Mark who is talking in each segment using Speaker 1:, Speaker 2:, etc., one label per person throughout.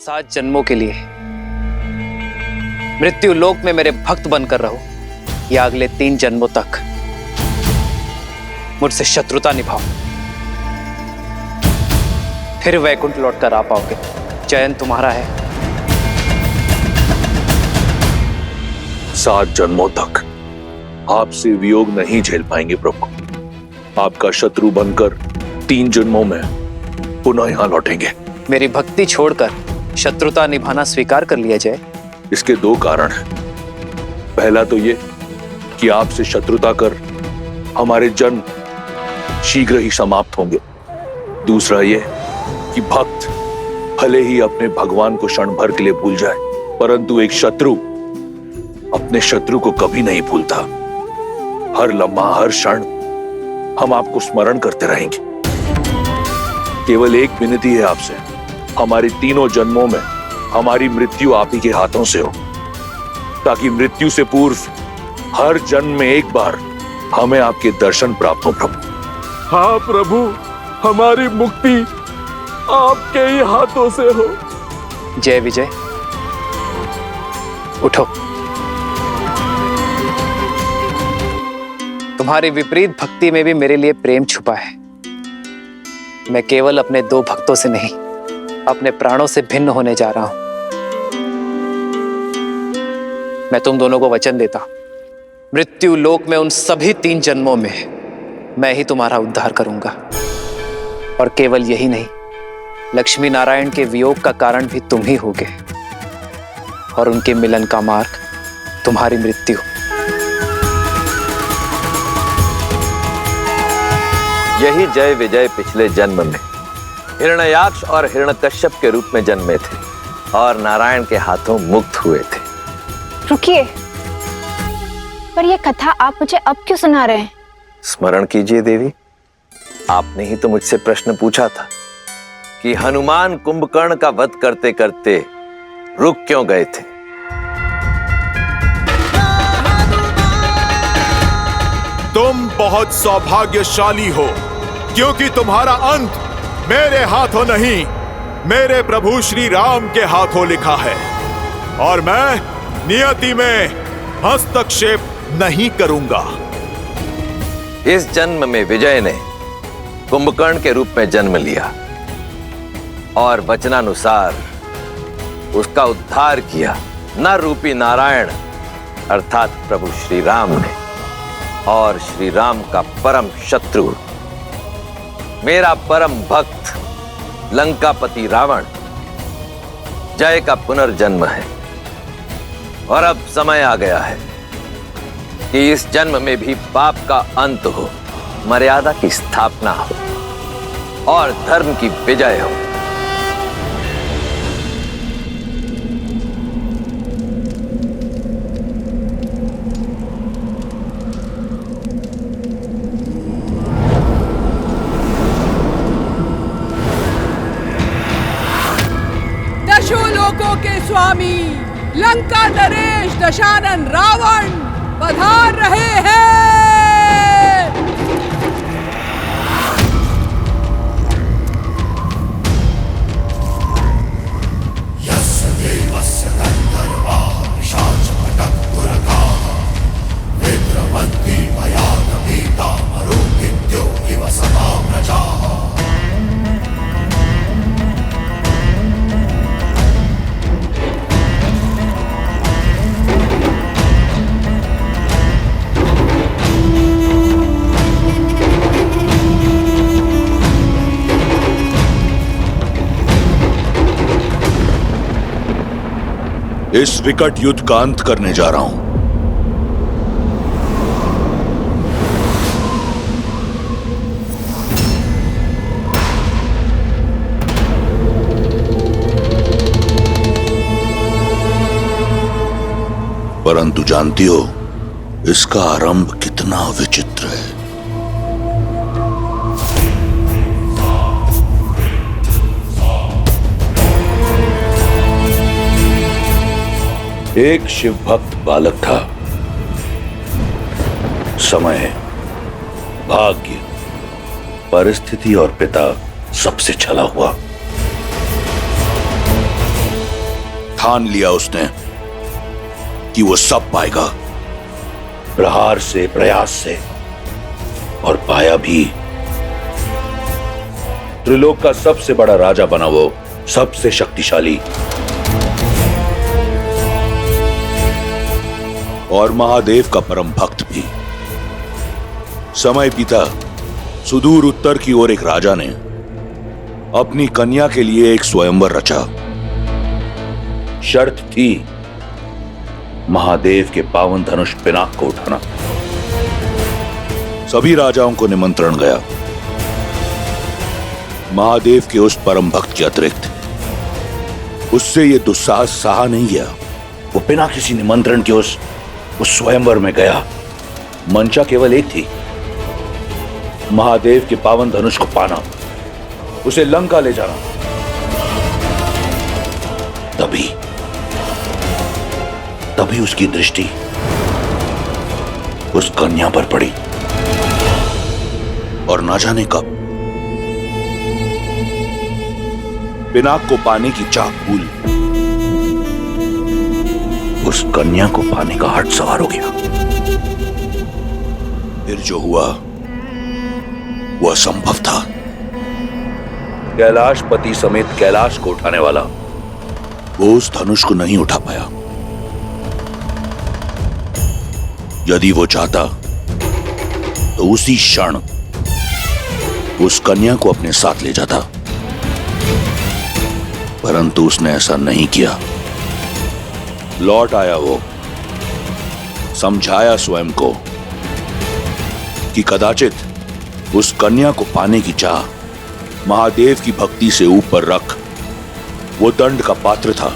Speaker 1: 7 जन्मों के लिए मृत्यु लोक में मेरे भक्त बनकर रहो या अगले 3 जन्मों तक मुझसे शत्रुता निभाओ, फिर वैकुंठ लौटकर आ पाओगे। चयन तुम्हारा है।
Speaker 2: 7 जन्मों तक आपसे वियोग नहीं झेल पाएंगे प्रभु। आपका शत्रु बनकर 3 जन्मों में पुनः यहां लौटेंगे।
Speaker 1: मेरी भक्ति छोड़कर शत्रुता निभाना स्वीकार कर लिया जाए।
Speaker 2: इसके 2 कारण हैं। पहला तो ये कि आपसे शत्रुता कर हमारे जन्म शीघ्र ही समाप्त होंगे। दूसरा ये कि भक्त भले ही अपने भगवान को क्षण भर के लिए भूल जाए, परंतु एक शत्रु अपने शत्रु को कभी नहीं भूलता। हर लम्हा, हर क्षण हम आपको स्मरण करते रहेंगे। केवल एक विनती है आपसे, हमारी 3 जन्मों में हमारी मृत्यु आप ही के हाथों से हो, ताकि मृत्यु से पूर्व हर जन्म में एक बार हमें आपके दर्शन प्राप्त हो प्रभु।
Speaker 3: हाँ प्रभु, हमारी मुक्ति आपके ही हाथों से हो।
Speaker 1: जय विजय, उठो। तुम्हारी विपरीत भक्ति में भी मेरे लिए प्रेम छुपा है। मैं केवल अपने 2 भक्तों से नहीं, अपने प्राणों से भिन्न होने जा रहा हूं। मैं तुम दोनों को वचन देता हूं, मृत्यु लोक में उन सभी 3 जन्मों में मैं ही तुम्हारा उद्धार करूंगा। और केवल यही नहीं, लक्ष्मी नारायण के वियोग का कारण भी तुम ही होगे और उनके मिलन का मार्ग तुम्हारी मृत्यु।
Speaker 4: यही जय विजय पिछले जन्म में हिरण्याक्ष और हिरण्यकश्यप के रूप में जन्मे थे और नारायण के हाथों मुक्त हुए थे।
Speaker 5: रुकिए, पर यह कथा आप मुझे अब क्यों सुना रहे हैं?
Speaker 4: स्मरण कीजिए देवी, आपने ही तो मुझसे प्रश्न पूछा था कि हनुमान कुंभकर्ण का वध करते करते रुक क्यों गए थे।
Speaker 3: तुम बहुत सौभाग्यशाली हो, क्योंकि तुम्हारा अंत मेरे हाथों नहीं, मेरे प्रभु श्री राम के हाथों लिखा है और मैं नियति में हस्तक्षेप नहीं करूंगा।
Speaker 4: इस जन्म में विजय ने कुंभकर्ण के रूप में जन्म लिया और वचनानुसार उसका उद्धार किया नर रूपी नारायण अर्थात प्रभु श्री राम ने। और श्री राम का परम शत्रु, मेरा परम भक्त लंकापति रावण जय का पुनर्जन्म है। और अब समय आ गया है कि इस जन्म में भी पाप का अंत हो, मर्यादा की स्थापना हो और धर्म की विजय हो।
Speaker 6: दशों लोकों के स्वामी लंका नरेश दशानन रावण पधार रहे हैं।
Speaker 2: इस विकट युद्ध का अंत करने जा रहा हूं। परंतु जानती हो इसका आरंभ कितना विचित्र है। एक शिव भक्त बालक था। समय, भाग्य, परिस्थिति और पिता सबसे छला हुआ। ठान लिया उसने कि वो सब पाएगा, प्रहार से, प्रयास से, और पाया भी। त्रिलोक का सबसे बड़ा राजा बना वो, सबसे शक्तिशाली और महादेव का परम भक्त भी। समय बीता, सुदूर उत्तर की ओर एक राजा ने अपनी कन्या के लिए एक स्वयंवर रचा। शर्त थी महादेव के पावन धनुष पिनाक को उठाना। सभी राजाओं को निमंत्रण गया। महादेव के उस परम भक्त के अतिरिक्त उससे यह दुस्साहस सहा नहीं गया। वो बिना किसी निमंत्रण के उस स्वयंवर में गया। मंशा केवल एक थी, महादेव के पावन धनुष को पाना, उसे लंका ले जाना। तभी उसकी दृष्टि उस कन्या पर पड़ी, और ना जाने कब पिनाक को पाने की चाह भूल उस कन्या को पाने का हट सवार हो गया। फिर जो हुआ वो असंभव था। कैलाशपति समेत कैलाश को उठाने वाला वो उस धनुष को नहीं उठा पाया। यदि वो चाहता तो उसी क्षण उस कन्या को अपने साथ ले जाता, परंतु उसने ऐसा नहीं किया। लौट आया वो, समझाया स्वयं को कि कदाचित उस कन्या को पाने की चाह महादेव की भक्ति से ऊपर रख वो दंड का पात्र था।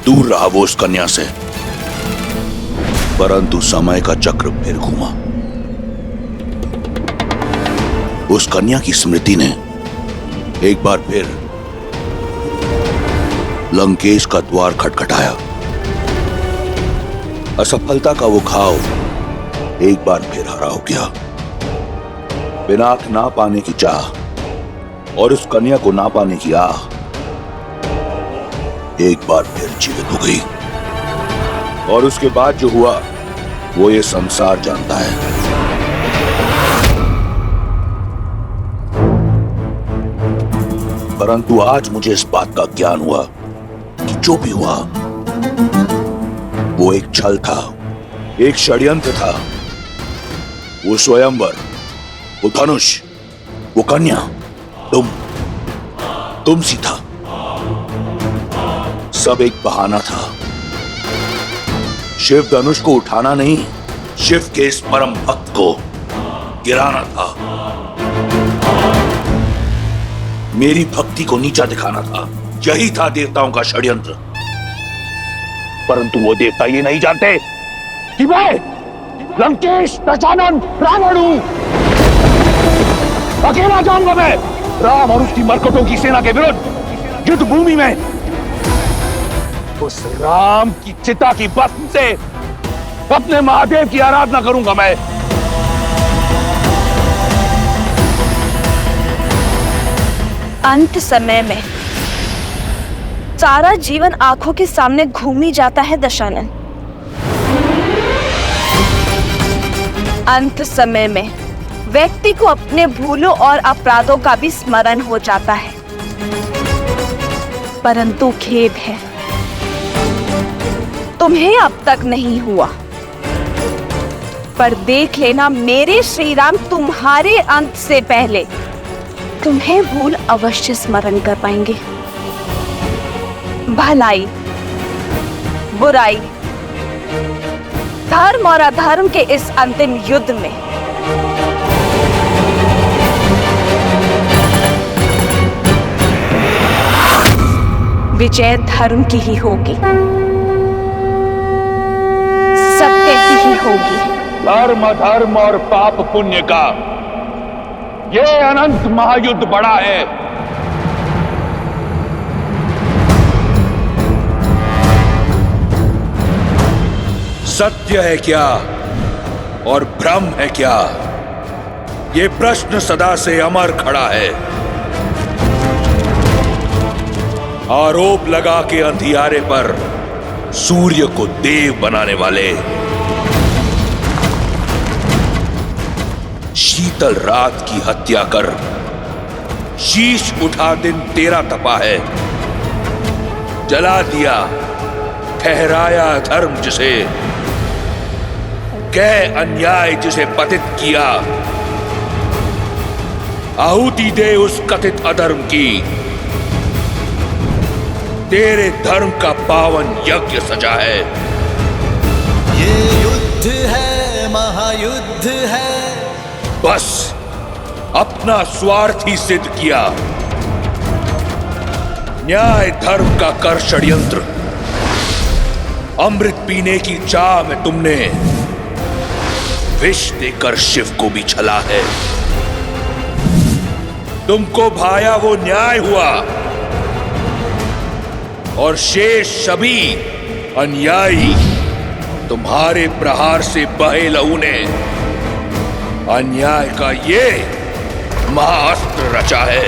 Speaker 2: दूर रहा वो उस कन्या से, परंतु समय का चक्र फिर घूमा। उस कन्या की स्मृति ने एक बार फिर लंकेश का द्वार खटखटाया। असफलता का वो घाव एक बार फिर हरा हो गया। पिनाक ना पाने की चाह और उस कन्या को ना पाने की आह एक बार फिर जीवित हो गई। और उसके बाद जो हुआ वो ये संसार जानता है। परंतु आज मुझे इस बात का ज्ञान हुआ कि जो भी हुआ वो एक छल था, एक षड्यंत्र था। वो स्वयंवर, वो धनुष, वो कन्या तुम सी था। सब एक बहाना था। शिव धनुष को उठाना नहीं, शिव के इस परम भक्त को गिराना था। मेरी भक्ति को नीचा दिखाना था। यही था देवताओं का षड्यंत्र। परंतु वो देवता ये नहीं जानते कि मैं लंकेश दशानन रावण हूं। अकेला जाऊंगा मैं राम और उसकी मरकटों की सेना के विरुद्ध युद्ध भूमि में। उस राम की चिता की भस्म से अपने महादेव की आराधना करूंगा मैं।
Speaker 5: अंत समय में सारा जीवन आंखों के सामने घूम ही जाता है दशानन। अंत समय में व्यक्ति को अपने भूलों और अपराधों का भी स्मरण हो जाता है। परंतु खेद है, तुम्हें अब तक नहीं हुआ। पर देख लेना, मेरे श्री राम तुम्हारे अंत से पहले तुम्हें भूल अवश्य स्मरण कर पाएंगे। भलाई, बुराई, धर्म और अधर्म के इस अंतिम युद्ध में विजय धर्म की ही होगी, सत्य की ही होगी।
Speaker 2: धर्म अधर्म और पाप पुण्य का ये अनंत महायुद्ध बड़ा है। सत्य है क्या और भ्रम है क्या, ये प्रश्न सदा से अमर खड़ा है। आरोप लगा के अंधियारे पर सूर्य को देव बनाने वाले, शीतल रात की हत्या कर शीश उठा दिन तेरा तपा है। जला दिया ठहराया धर्म जिसे, कह अन्याय जिसे पतित किया। आहुति दे उस कथित अधर्म की, तेरे धर्म का पावन यज्ञ सजा है।
Speaker 7: ये युद्ध है, महायुद्ध है।
Speaker 2: बस अपना स्वार्थ ही सिद्ध किया। न्याय धर्म का कर षड्यंत्र, अमृत पीने की चाह में तुमने विष देकर शिव को भी छला है। तुमको भाया वो न्याय हुआ और शेष सभी अन्यायी तुम्हारे प्रहार से बहे लहू ने अन्याय का ये महाअस्त्र रचा है।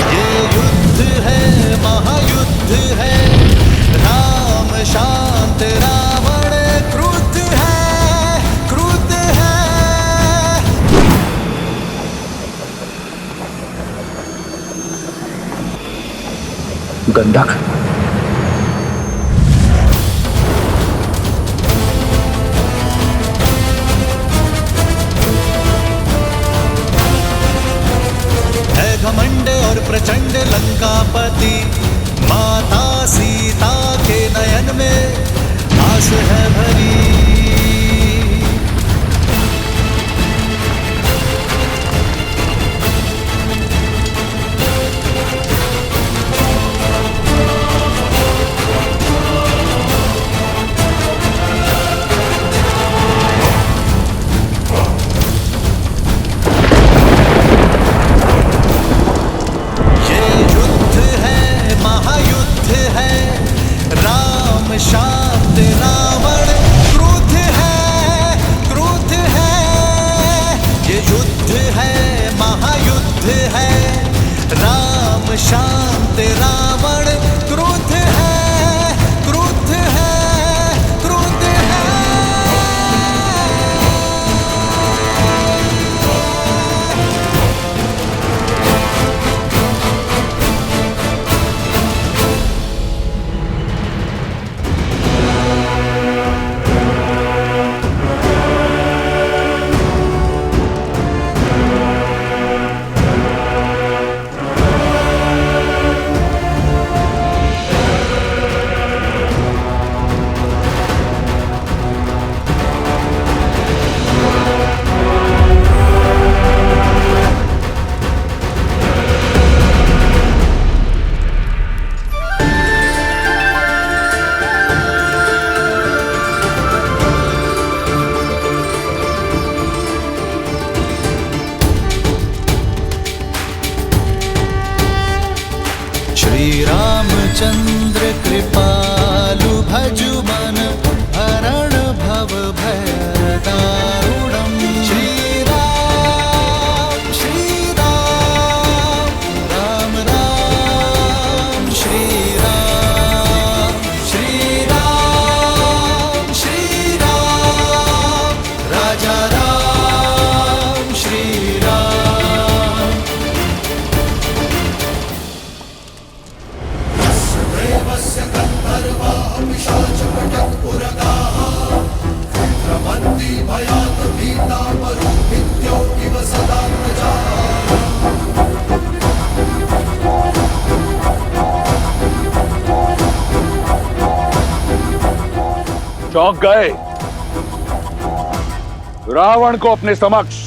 Speaker 7: ये युद्ध है, महायुद्ध है। राम शांत, रावण क्रुद्ध है, क्रुद्ध है।
Speaker 1: गंधक,
Speaker 7: घमंड और प्रचंड लंकापति, माता सीता के नयन में आस है भरी। शांत, रावण क्रुद्ध है, क्रुद्ध है। ये युद्ध है, महायुद्ध है। राम शांत, रावण क्रुद्ध है, क्रुद्ध है, क्रुद्ध है। श्री रामचंद्र कृपालु भजु मन हरण भव भय दारुणम्। श्री राम, राम राम, श्री राम, श्री राम, राजा राम, श्री राम।
Speaker 2: चौंक गए रावण को अपने समक्ष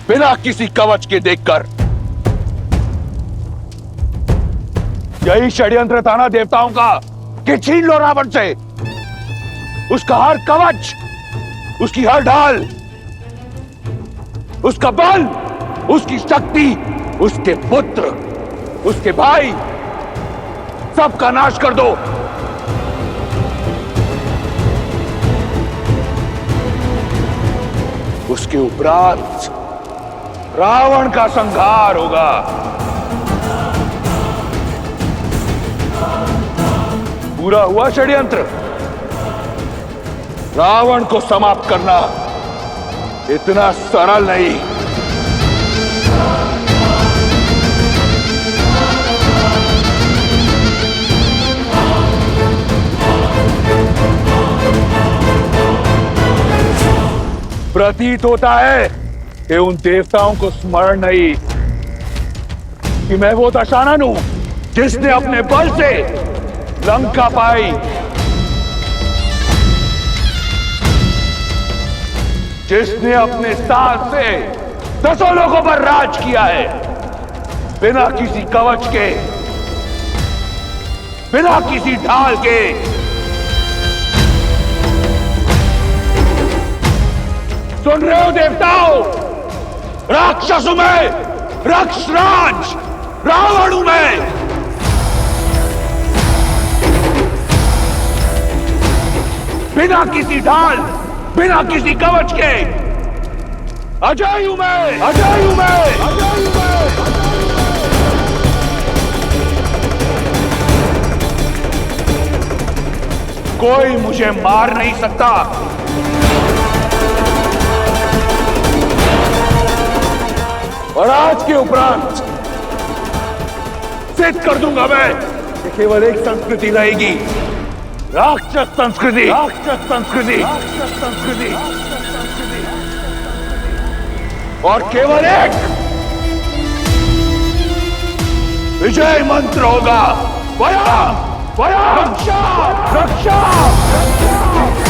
Speaker 2: बिना किसी कवच के देखकर। यही षड्यंत्र था ना देवताओं का कि छीन लो रावण से उसका हर कवच, उसकी हर ढाल, उसका बल, उसकी शक्ति, उसके पुत्र, उसके भाई, सबका नाश कर दो। उसके उपरांत रावण का संहार होगा। पूरा हुआ षड्यंत्र। रावण को समाप्त करना इतना सरल नहीं। प्रतीत होता है कि उन देवताओं को स्मरण नहीं कि मैं वो दशानन हूं जिसने अपने बल से लंका पाई, जिसने अपने साथ से 10 लोगों पर राज किया है, बिना किसी कवच के, बिना किसी ढाल के। सुन रहे हो देवताओं? राक्षस हूं मैं, राक्षसराज रावण हूं मैं। बिना किसी ढाल, बिना किसी कवच के अजय हूं मैं, अजय हूं मैं, अजय हूं मैं। कोई मुझे मार नहीं सकता। और आज के उपरांत सिद्ध कर दूंगा मैं कि केवल एक संस्कृति रहेगी, राक्षस संस्कृति, राक्षस संस्कृति, राक्षस संस्कृति। और केवल एक विजय मंत्र होगा, वया वया रक्षा रक्षा रक्षा।